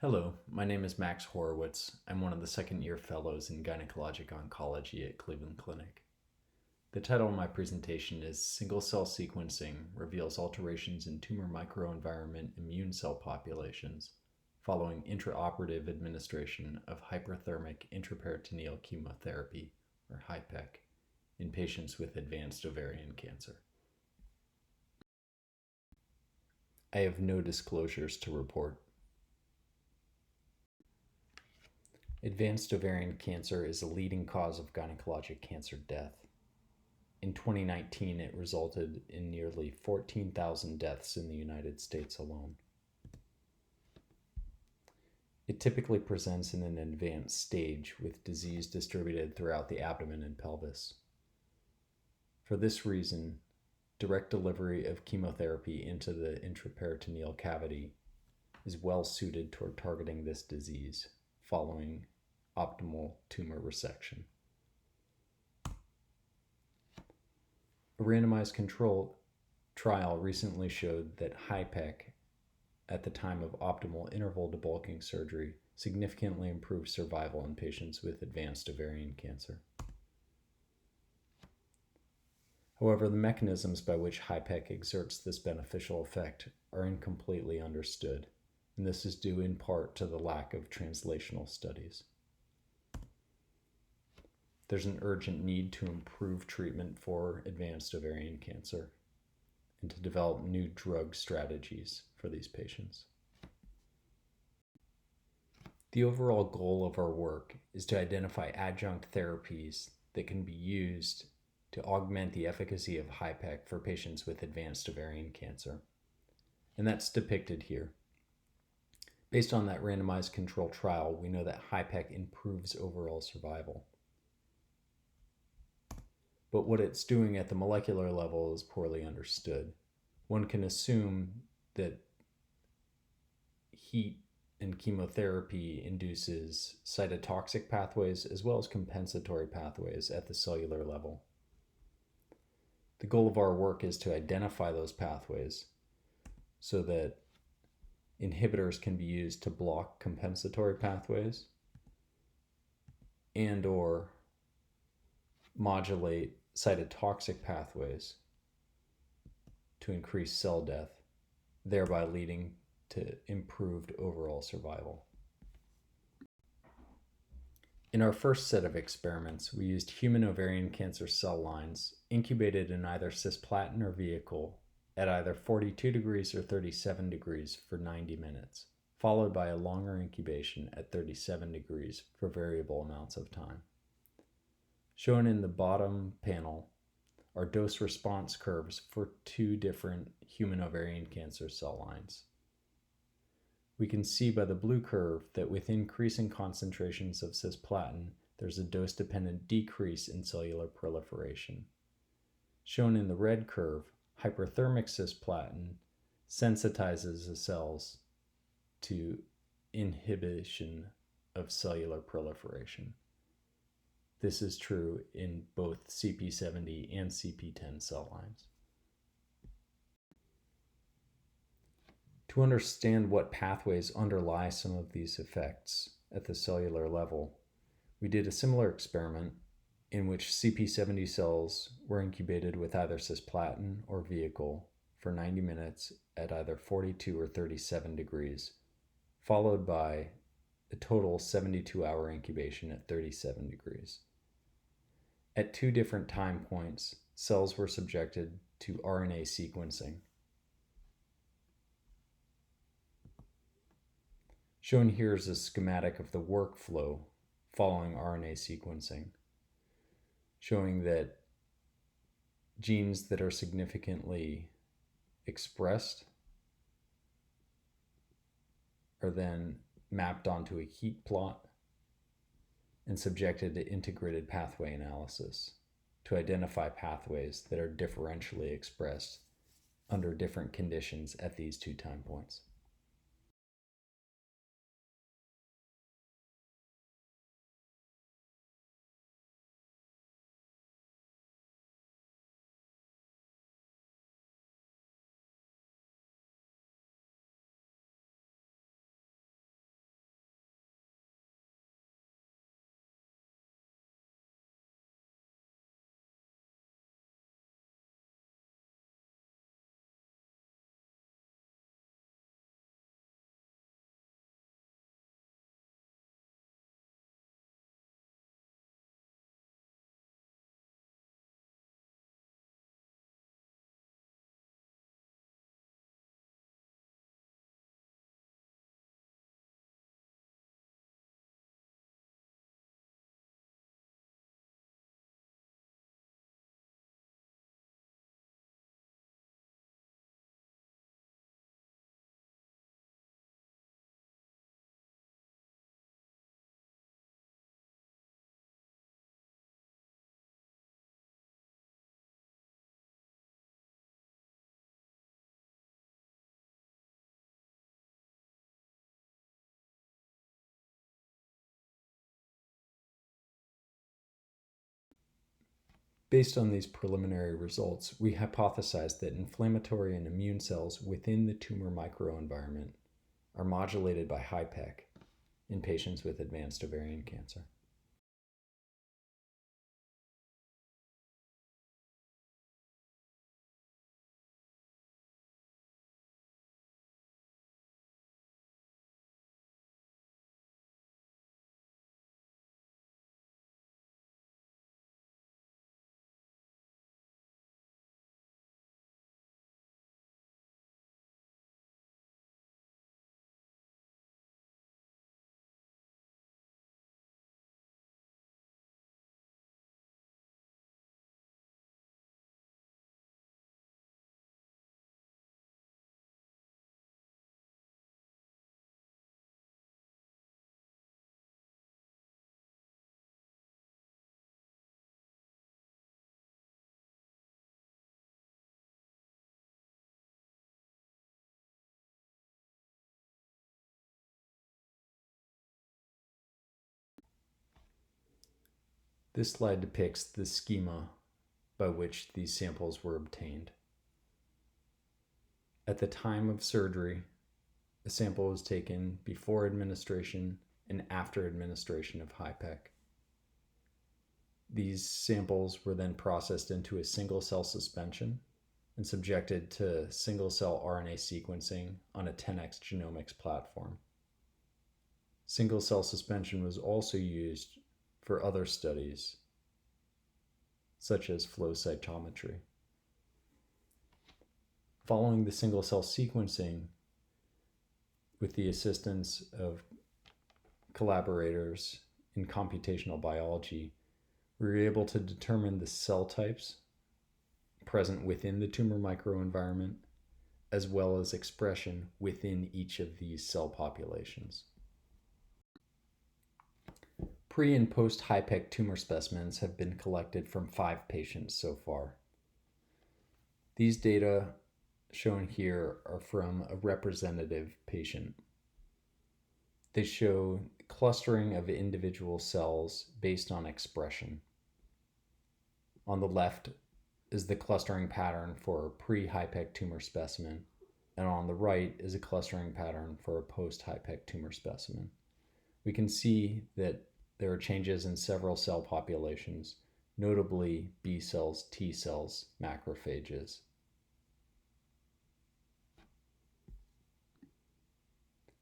Hello, my name is Max Horowitz. I'm one of the second-year fellows in gynecologic oncology at Cleveland Clinic. The title of my presentation is Single-Cell Sequencing Reveals Alterations in Tumor Microenvironment Immune Cell Populations following intraoperative administration of hyperthermic intraperitoneal chemotherapy, or HIPEC, in patients with advanced ovarian cancer. I have no disclosures to report. Advanced ovarian cancer is a leading cause of gynecologic cancer death. In 2019, it resulted in nearly 14,000 deaths in the United States alone. It typically presents in an advanced stage with disease distributed throughout the abdomen and pelvis. For this reason, direct delivery of chemotherapy into the intraperitoneal cavity is well suited toward targeting this disease following optimal tumor resection. A randomized control trial recently showed that HIPEC at the time of optimal interval debulking surgery significantly improved survival in patients with advanced ovarian cancer. However, the mechanisms by which HIPEC exerts this beneficial effect are incompletely understood, and this is due in part to the lack of translational studies. There's an urgent need to improve treatment for advanced ovarian cancer and to develop new drug strategies for these patients. The overall goal of our work is to identify adjunct therapies that can be used to augment the efficacy of HIPEC for patients with advanced ovarian cancer. And that's depicted here. Based on that randomized control trial, we know that HIPEC improves overall survival. But what it's doing at the molecular level is poorly understood. One can assume that heat and chemotherapy induces cytotoxic pathways as well as compensatory pathways at the cellular level. The goal of our work is to identify those pathways so that inhibitors can be used to block compensatory pathways and/or modulate cytotoxic pathways to increase cell death, thereby leading to improved overall survival. In our first set of experiments, we used human ovarian cancer cell lines incubated in either cisplatin or vehicle at either 42 degrees or 37 degrees for 90 minutes, followed by a longer incubation at 37 degrees for variable amounts of time. Shown in the bottom panel are dose response curves for two different human ovarian cancer cell lines. We can see by the blue curve that with increasing concentrations of cisplatin, there's a dose-dependent decrease in cellular proliferation. Shown in the red curve, hyperthermic cisplatin sensitizes the cells to inhibition of cellular proliferation. This is true in both CP70 and CP10 cell lines. To understand what pathways underlie some of these effects at the cellular level, we did a similar experiment in which CP70 cells were incubated with either cisplatin or vehicle for 90 minutes at either 42 or 37 degrees, followed by a total 72-hour incubation at 37 degrees. At two different time points, cells were subjected to RNA sequencing. Shown here is a schematic of the workflow following RNA sequencing, showing that genes that are significantly expressed are then mapped onto a heat plot and subjected to integrated pathway analysis to identify pathways that are differentially expressed under different conditions at these two time points. Based on these preliminary results, we hypothesized that inflammatory and immune cells within the tumor microenvironment are modulated by HIPEC in patients with advanced ovarian cancer. This slide depicts the schema by which these samples were obtained. At the time of surgery, a sample was taken before administration and after administration of HIPEC. These samples were then processed into a single-cell suspension and subjected to single-cell RNA sequencing on a 10x genomics platform. Single-cell suspension was also used for other studies, such as flow cytometry. Following the single-cell sequencing, with the assistance of collaborators in computational biology, we were able to determine the cell types present within the tumor microenvironment, as well as expression within each of these cell populations. Pre- and post-HIPEC tumor specimens have been collected from 5 patients so far. These data shown here are from a representative patient. They show clustering of individual cells based on expression. On the left is the clustering pattern for a pre-HIPEC tumor specimen, and on the right is a clustering pattern for a post-HIPEC tumor specimen. We can see that there are changes in several cell populations, notably B cells, T cells, macrophages.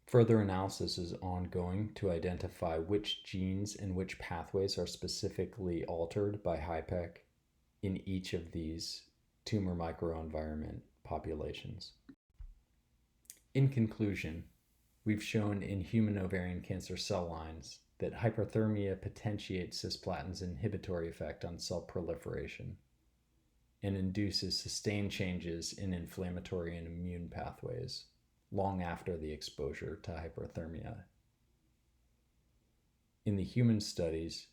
Further analysis is ongoing to identify which genes and which pathways are specifically altered by HIPEC in each of these tumor microenvironment populations. In conclusion, we've shown in human ovarian cancer cell lines that hyperthermia potentiates cisplatin's inhibitory effect on cell proliferation and induces sustained changes in inflammatory and immune pathways long after the exposure to hyperthermia. In the human studies,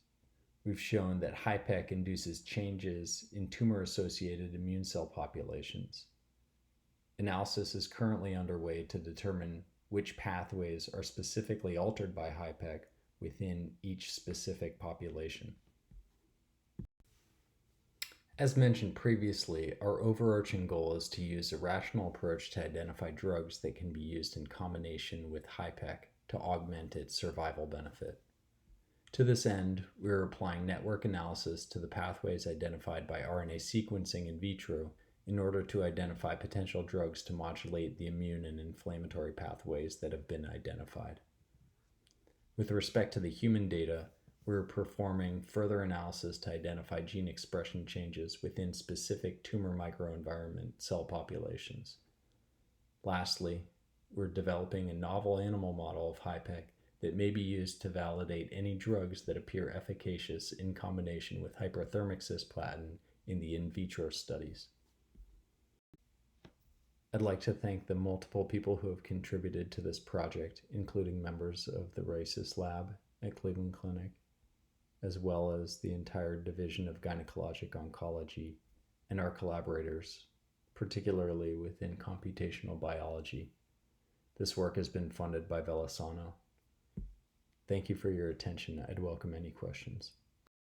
we've shown that HIPEC induces changes in tumor-associated immune cell populations. Analysis is currently underway to determine which pathways are specifically altered by HIPEC within each specific population. As mentioned previously, our overarching goal is to use a rational approach to identify drugs that can be used in combination with HIPEC to augment its survival benefit. To this end, we are applying network analysis to the pathways identified by RNA sequencing in vitro in order to identify potential drugs to modulate the immune and inflammatory pathways that have been identified. With respect to the human data, we're performing further analysis to identify gene expression changes within specific tumor microenvironment cell populations. Lastly, we're developing a novel animal model of HIPEC that may be used to validate any drugs that appear efficacious in combination with hyperthermic cisplatin in the in vitro studies. I'd like to thank the multiple people who have contributed to this project, including members of the RICES lab at Cleveland Clinic, as well as the entire Division of Gynecologic Oncology and our collaborators, particularly within computational biology. This work has been funded by Velasano. Thank you for your attention. I'd welcome any questions.